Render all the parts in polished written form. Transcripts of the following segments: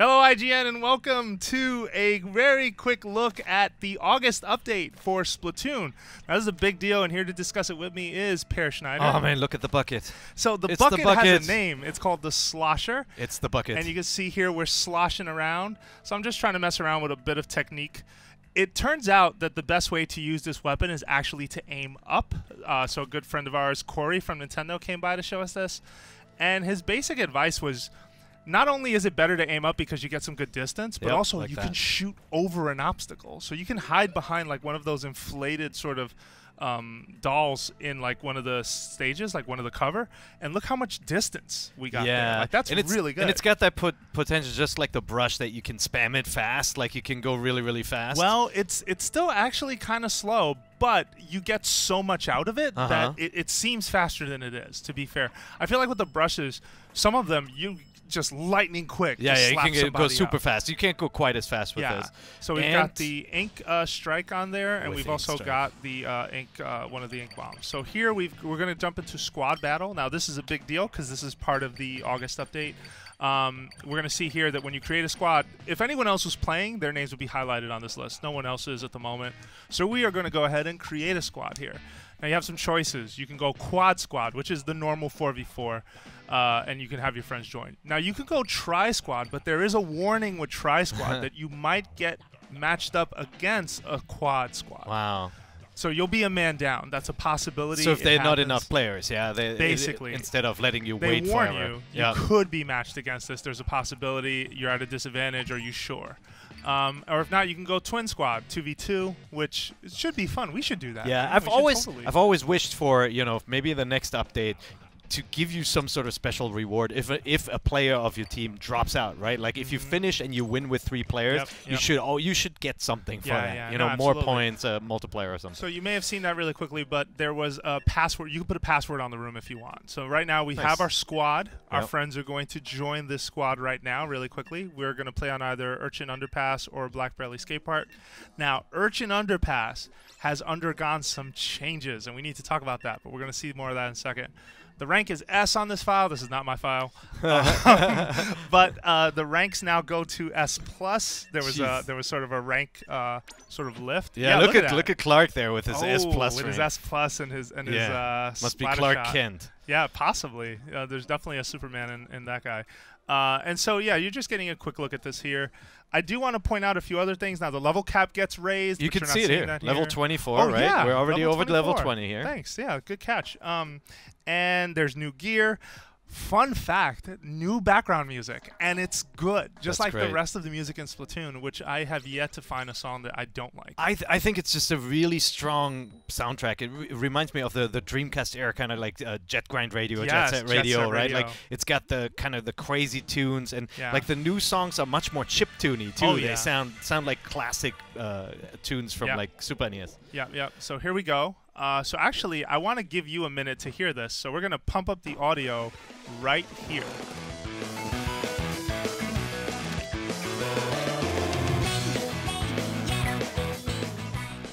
Hello IGN and welcome to a very quick look at the August update for Splatoon. Now this is a big deal, and here to discuss it with me is Schneider. Oh man, look at the bucket. So the bucket has a name. It's called the Slosher. It's the bucket. And you can see here we're sloshing around. So I'm just trying to mess around with a bit of technique. It turns out that the best way to use this weapon is actually to aim up. So a good friend of ours, Corey from Nintendo, came by to show us this. And his basic advice was, not only is it better to aim up because you get some good distance, but also like you can shoot over an obstacle. So you can hide behind like one of those inflated sort of dolls in like one of the stages, like one of the cover, and look how much distance we got there. Like that's really good. And it's got that potential, just like the brush, that you can spam it fast, like you can go really, really fast. Well, it's still actually kind of slow, but you get so much out of it that it seems faster than it is, to be fair. I feel like with the brushes, some of them you just lightning quick. Yeah, you can go super fast. You can't go quite as fast with this. So we've got the ink strike on there, and we've also got the ink, one of the ink bombs. So here we're going to jump into squad battle. Now this is a big deal because this is part of the August update. We're going to see here that when you create a squad, if anyone else was playing, their names would be highlighted on this list. No one else is at the moment. So we are going to go ahead and create a squad here. Now you have some choices. You can go quad squad, which is the normal 4v4, and you can have your friends join. Now you can go tri-squad, but there is a warning with tri-squad that you might get matched up against a quad squad. Wow. So you'll be a man down. That's a possibility. So if there are not enough players, basically, instead of letting you wait forever. They warn you, you could be matched against this. There's a possibility you're at a disadvantage. Are you sure? Or if not, you can go twin squad, 2v2, which should be fun. We should do that. Yeah, I've always wished for, maybe the next update to give you some sort of special reward if a player of your team drops out, right? Like if you finish and you win with 3 players, you should get something for that. More points, multiplayer or something. So you may have seen that really quickly, but there was a password. You can put a password on the room if you want. So right now we have our squad. Our friends are going to join this squad right now really quickly. We're going to play on either Urchin Underpass or Black Belly Skate Park. Now, Urchin Underpass has undergone some changes, and we need to talk about that, but we're going to see more of that in a second. The rank is S on this file. This is not my file, but the ranks now go to S+. There was sort of a rank sort of lift. Yeah, look at Clark there with his S+ with his S+ and his must be Clark Kent. Yeah, possibly. There's definitely a Superman in that guy. And so, yeah, you're just getting a quick look at this here. I do want to point out a few other things. Now, the level cap gets raised. You can see it here. Level 24, right? Yeah, we're already over level 20 here. Thanks. Yeah, good catch. And there's new gear. Fun fact, new background music, and it's good, just like the rest of the music in Splatoon, which I have yet to find a song that I don't like. I think it's just a really strong soundtrack. It reminds me of the Dreamcast era, kind of like Jet Grind Radio, Jet Set Radio, right? Like it's got the kind of the crazy tunes, and like the new songs are much more chiptune-y too. They sound like classic tunes from like Super NES. Yeah. So here we go. So actually, I want to give you a minute to hear this. So we're going to pump up the audio right here.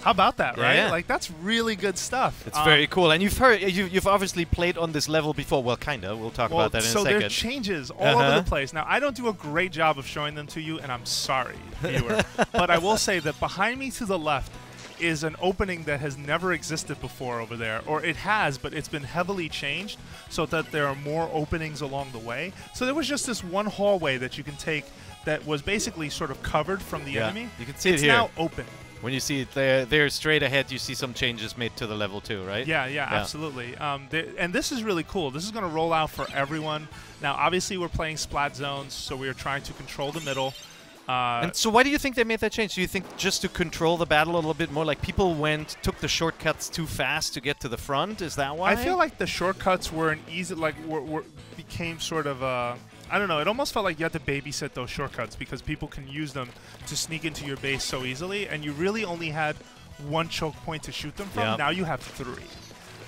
How about that, right? Yeah. Like, that's really good stuff. It's very cool. And you've obviously played on this level before. Well, kind of. We'll talk about that in a second. So there are changes all over the place. Now, I don't do a great job of showing them to you, and I'm sorry, viewer. But I will say that behind me to the left is an opening that has never existed before over there, or it has, but it's been heavily changed so that there are more openings along the way. So there was just this one hallway that you can take that was basically sort of covered from the enemy. You can see it here. It's now open. When you see it there straight ahead, you see some changes made to the level too, right? Yeah, absolutely. And this is really cool. This is going to roll out for everyone. Now, obviously, we're playing Splat Zones, so we are trying to control the middle. And so why do you think they made that change? Do you think just to control the battle a little bit more, like people took the shortcuts too fast to get to the front? Is that why? I feel like the shortcuts were an easy, became sort of I don't know. It almost felt like you had to babysit those shortcuts because people can use them to sneak into your base so easily, and you really only had one choke point to shoot them from. Now you have 3.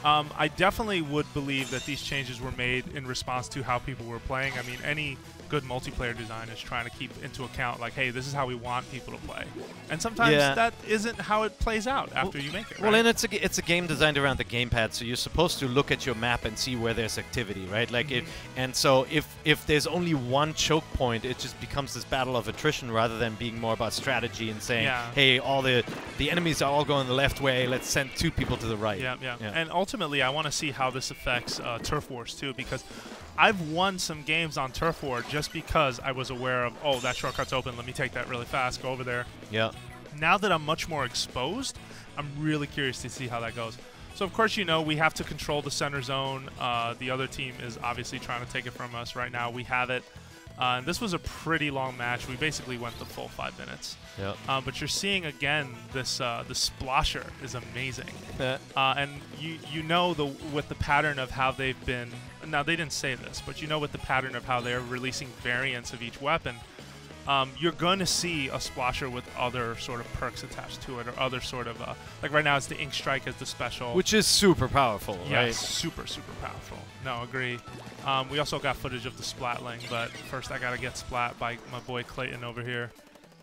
I definitely would believe that these changes were made in response to how people were playing. I mean, any good multiplayer design is trying to keep into account, like, hey, this is how we want people to play. And sometimes that isn't how it plays out after you make it, right? Well, and it's a game designed around the gamepad, so you're supposed to look at your map and see where there's activity, right? Like, and so if there's only one choke point, it just becomes this battle of attrition rather than being more about strategy and saying, hey, all the enemies are all going the left way, let's send 2 people to the right. Yeah. And ultimately, I want to see how this affects Turf Wars, too, because I've won some games on Turf War just because I was aware of, oh, that shortcut's open, let me take that really fast, go over there. Yeah. Now that I'm much more exposed, I'm really curious to see how that goes. So, of course, you know, we have to control the center zone. The other team is obviously trying to take it from us right now. We have it. And this was a pretty long match. We basically went the full 5 minutes. Yep. But you're seeing, again, this the splasher is amazing. And you know with the pattern of how they've been... Now, they didn't say this, but you know with the pattern of how they're releasing variants of each weapon, you're going to see a splasher with other sort of perks attached to it, or other sort of... like right now, it's the Ink Strike as the special. Which is super powerful, right? Yes, super, super powerful. No, agree. We also got footage of the Splatling, but first I got to get splat by my boy Clayton over here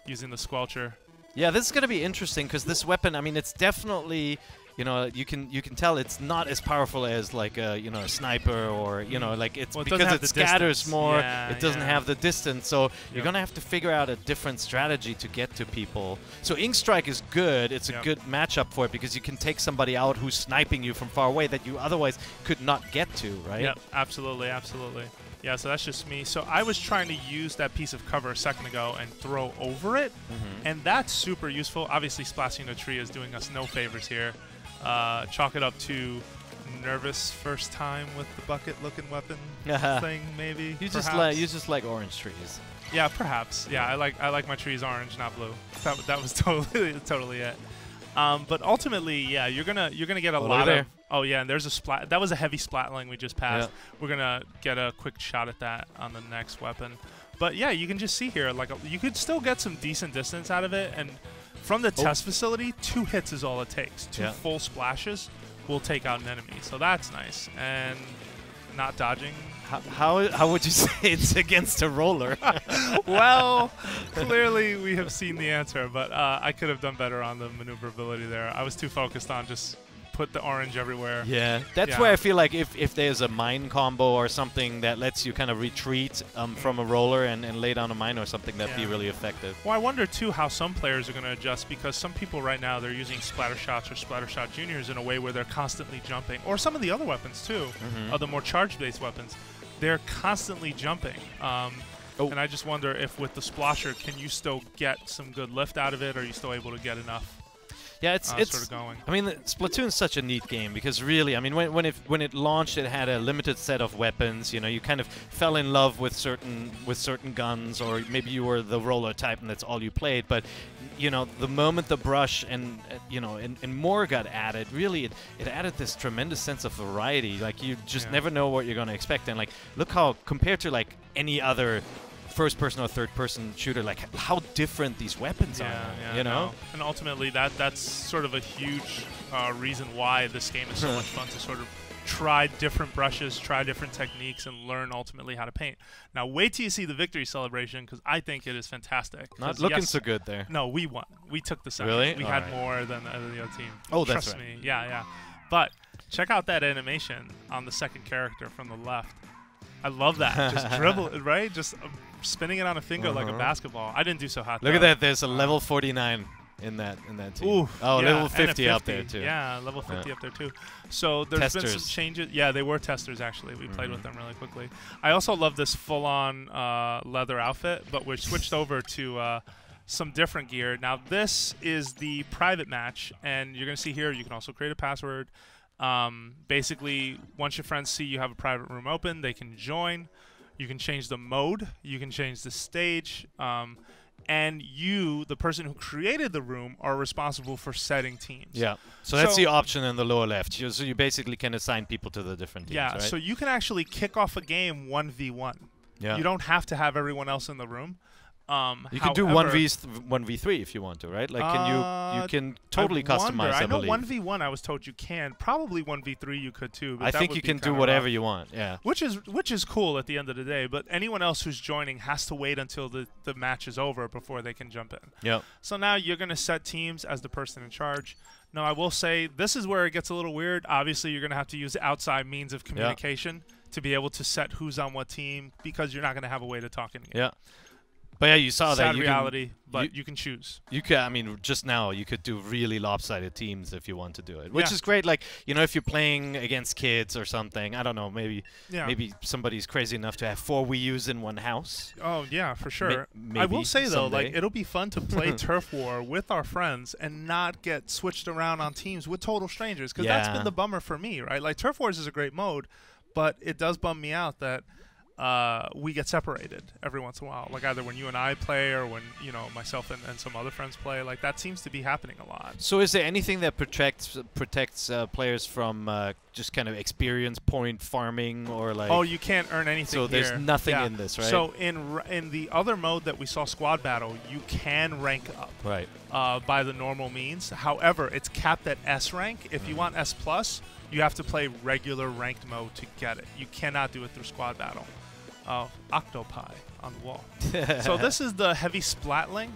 using the Squelcher. Yeah, this is going to be interesting because this weapon, I mean, it's definitely... You know, you can tell it's not as powerful as like a a sniper, or like it's because it scatters more. It doesn't have the distance, so you're gonna have to figure out a different strategy to get to people. So Ink Strike is good. It's a good matchup for it because you can take somebody out who's sniping you from far away that you otherwise could not get to, right? Yep, absolutely. Yeah, so that's just me. So I was trying to use that piece of cover a second ago and throw over it, and that's super useful. Obviously, splashing a tree is doing us no favors here. Chalk it up to nervous first time with the bucket-looking weapon thing, maybe. You just like orange trees. Yeah, perhaps. Yeah, I like my trees orange, not blue. That was totally it. But ultimately, yeah, you're gonna get a lot of. Oh yeah, and there's a splat. That was a heavy splatling we just passed. Yeah. We're gonna get a quick shot at that on the next weapon. But yeah, you can just see here, like you could still get some decent distance out of it, and. From the test facility, 2 hits is all it takes. 2 full splashes will take out an enemy. So that's nice. And not dodging. How would you say it's against a roller? Well, clearly we have seen the answer, but I could have done better on the maneuverability there. I was too focused on just put the orange everywhere. Yeah, that's where I feel like if there's a mine combo or something that lets you kind of retreat from a roller and lay down a mine or something, that'd be really effective. Well, I wonder, too, how some players are going to adjust, because some people right now, they're using Splatter Shots or Splatter Shot Juniors in a way where they're constantly jumping. Or some of the other weapons, too, the more charge-based weapons. They're constantly jumping. And I just wonder if with the Splasher, can you still get some good lift out of it, or are you still able to get enough? Yeah, it's sort of going. I mean, Splatoon's such a neat game because really, I mean, when it launched, it had a limited set of weapons. You know, you kind of fell in love with certain guns, or maybe you were the roller type and that's all you played. But you know, the moment the brush and more got added, really it added this tremendous sense of variety. Like you just never know what you're gonna expect. And like, look how compared to like any other first-person or third-person shooter, like how different these weapons are, you know? And ultimately, that's sort of a huge reason why this game is so much fun, to sort of try different brushes, try different techniques, and learn ultimately how to paint. Now, wait till you see the victory celebration, because I think it is fantastic. Not looking so good there. No, we won. We took the second. Really? We had more than the other team. Oh, that's Trust right. me. Yeah. But check out that animation on the second character from the left. I love that. Just dribble it, right? Just spinning it on a finger like a basketball. I didn't do so hot. Look at that. There's a level 49 in that team. Ooh, level 50 up there too. Yeah, level 50 up there too. So there's been some changes. Yeah, they were testers actually. We played with them really quickly. I also love this full-on leather outfit, but we switched over to some different gear. Now this is the private match, and you're gonna see here you can also create a password. Basically, once your friends see you have a private room open, they can join. You can change the mode. You can change the stage. And you, the person who created the room, are responsible for setting teams. Yeah. So that's the option in the lower left. So you basically can assign people to the different teams, right? So you can actually kick off a game 1v1. Yeah. You don't have to have everyone else in the room. You can do 1v3 if you want to, right? Like, you can totally customize. I know 1v1. I was told you can. Probably 1v3 you could too. But I think you can do whatever you want. Yeah. Which is cool at the end of the day. But anyone else who's joining has to wait until the match is over before they can jump in. Yep. So now you're gonna set teams as the person in charge. Now I will say this is where it gets a little weird. Obviously, you're gonna have to use outside means of communication to be able to set who's on what team because you're not gonna have a way to talk in the game. Yeah. But yeah, you saw that. Sad reality, but you can choose. You can. I mean, just now you could do really lopsided teams if you want to do it, which is great. Like, you know, if you're playing against kids or something, I don't know, maybe somebody's crazy enough to have 4 Wii U's in one house. Oh yeah, for sure. I will say though, like, it'll be fun to play Turf War with our friends and not get switched around on teams with total strangers, because that's been the bummer for me, right? Like, Turf Wars is a great mode, but it does bum me out that we get separated every once in a while, like either when you and I play or when, you know, myself and some other friends play. Like, that seems to be happening a lot. So is there anything that protects players from just kind of experience point farming, or like? Oh, you can't earn anything. So there's nothing in this, right? So in the other mode that we saw, Squad Battle, you can rank up by the normal means. However, it's capped at S rank. If you want S+, you have to play regular ranked mode to get it. You cannot do it through Squad Battle. Octopi on the wall. So this is the heavy Splatling.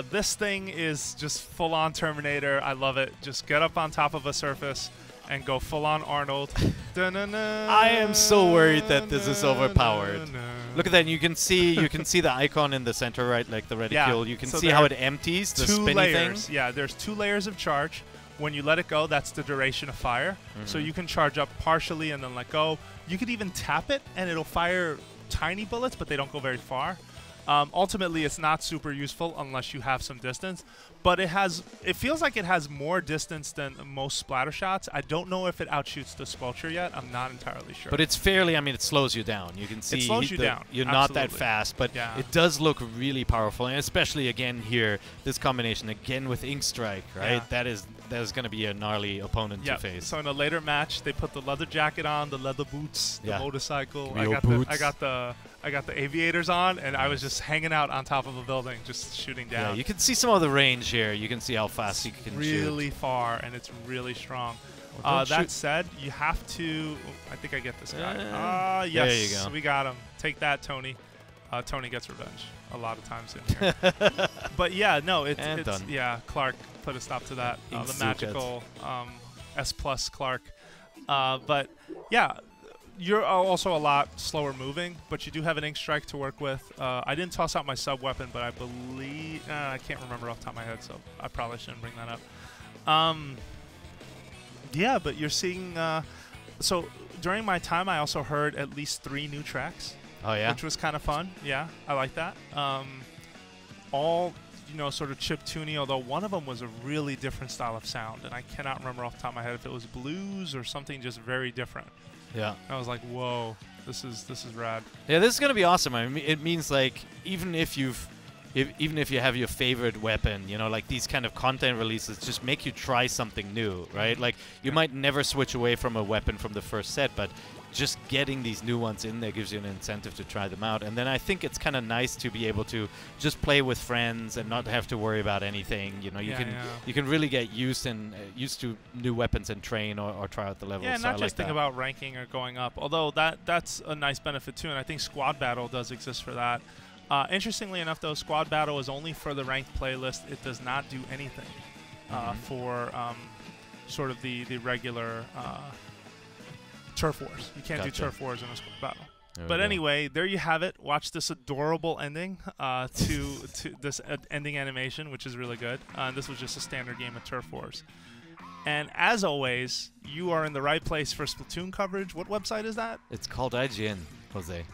This thing is just full-on Terminator. I love it. Just get up on top of a surface and go full-on Arnold. I am so worried that this is overpowered. Look at that. You can see the icon in the center, right? Like the reticule. You can see how it empties the spinny thing. Yeah, there's 2 layers of charge. When you let it go, that's the duration of fire. So you can charge up partially and then let go. You could even tap it and it'll fire tiny bullets, but they don't go very far. Ultimately, it's not super useful unless you have some distance, but it feels like it has more distance than most splatter shots. I don't know if it outshoots the Squelcher yet. I'm not entirely sure. But it's fairly, I mean, it slows you down. You can see it slows you down. You're not that fast, but it does look really powerful, and especially again here, this combination again with Ink Strike, right? That is going to be a gnarly opponent to face. So in a later match, they put the leather jacket on, the leather boots, the motorcycle. I got the aviators on, and I was just hanging out on top of a building, just shooting down. Yeah, you can see some of the range here. You can see how fast you can shoot. Really far, and it's really strong. That said, you have to. I think I get this guy. Yes, there you go. We got him. Take that, Tony. Tony gets revenge a lot of times in here. But yeah, no, it's Clark put a stop to that. The magical S+ Clark. But yeah. You're also a lot slower moving, but you do have an Ink Strike to work with. I didn't toss out my sub-weapon, but I believe... I can't remember off the top of my head, so I probably shouldn't bring that up. Yeah, but you're seeing... so during my time, I also heard at least 3 new tracks. Oh, yeah? Which was kind of fun. Yeah, I like that. All, you know, sort of chiptune-y, although one of them was a really different style of sound, and I cannot remember off the top of my head if it was blues or something just very different. Yeah, I was like, "Whoa, this is rad." Yeah, this is gonna be awesome. I mean, it means like even if you have your favorite weapon, you know, like these kind of content releases just make you try something new, right? Like you might never switch away from a weapon from the first set, but just getting these new ones in there gives you an incentive to try them out. And then I think it's kind of nice to be able to just play with friends and not have to worry about anything. You know, you can really get used to new weapons and train or try out the levels. Yeah, so not just think about ranking or going up. Although that's a nice benefit too, and I think Squad Battle does exist for that. Interestingly enough, though, Squad Battle is only for the ranked playlist. It does not do anything for sort of the regular Turf Wars. You can't do Turf Wars in a Squad Battle. But anyway, there you have it. Watch this adorable ending to this ending animation, which is really good. This was just a standard game of Turf Wars. And as always, you are in the right place for Splatoon coverage. What website is that? It's called IGN, Jose.